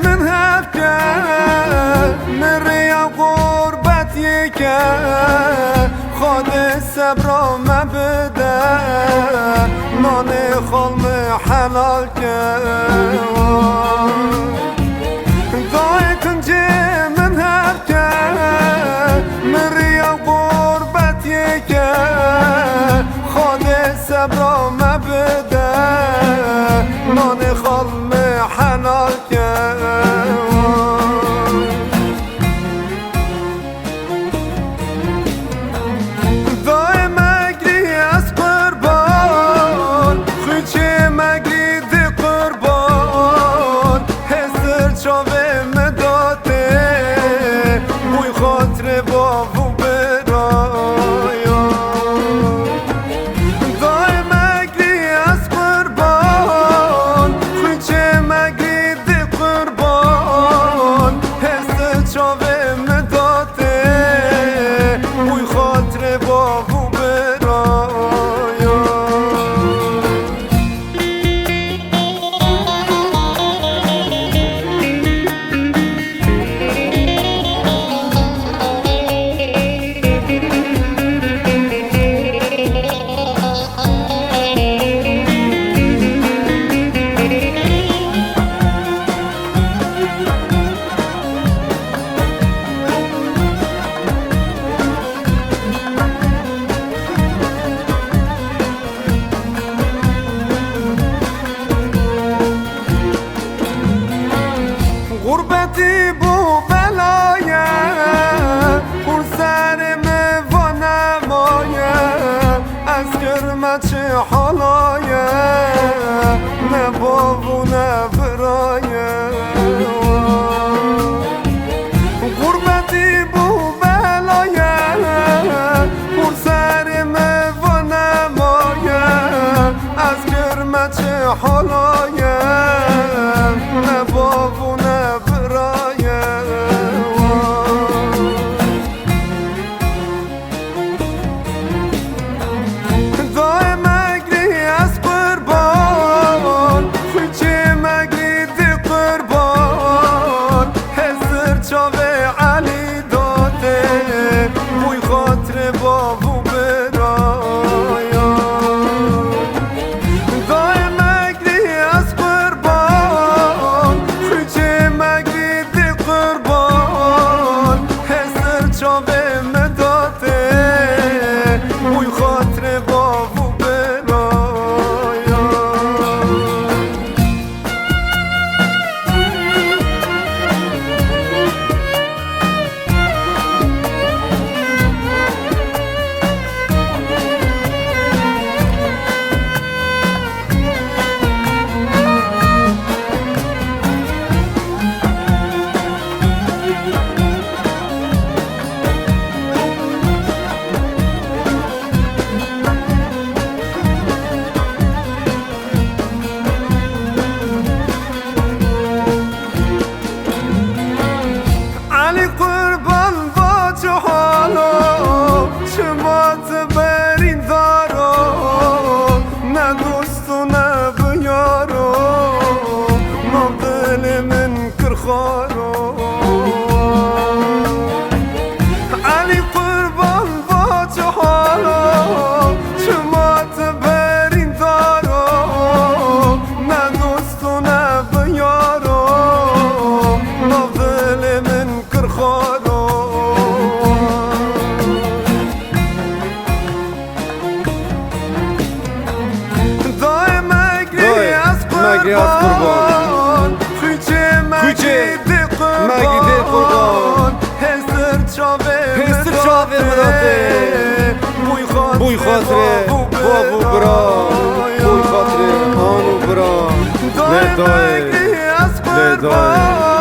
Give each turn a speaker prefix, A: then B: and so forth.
A: من هفته مریا غربتیه که خود صبر مبده نان خلم حلال که دای کنجه من هفته مریا غربتیه که خود صبر مبده نان خلم حلال که دای مگری از قربان خوچه مگری دی قربان هزر چاوه مداده موی خاطر بابو برایا دای مگری از قربان خوچه مگری دی قربان هزر چاوه مداده موی خاطر بابو برایا غربتی بو بلایه پر سرم و نمایه از گرمه چه حالایه نه بابو نه برایه غربتی بو بلایه پر سرم و نمایه از گرمه چه حالایه نه بابو نه بابو برایا دای مگری از قربان خوچه مگری دی قربان هزر چاوه مداده موی خاطر بابو برایا علی قربان با جهالا شما تبرین دارو نه دوست و نه بیارو نافل من کرخارو دای مگری از قربان خوچه مگری دی بوی خاطره بابو برا بوی خاطره آنو برا لدای لدای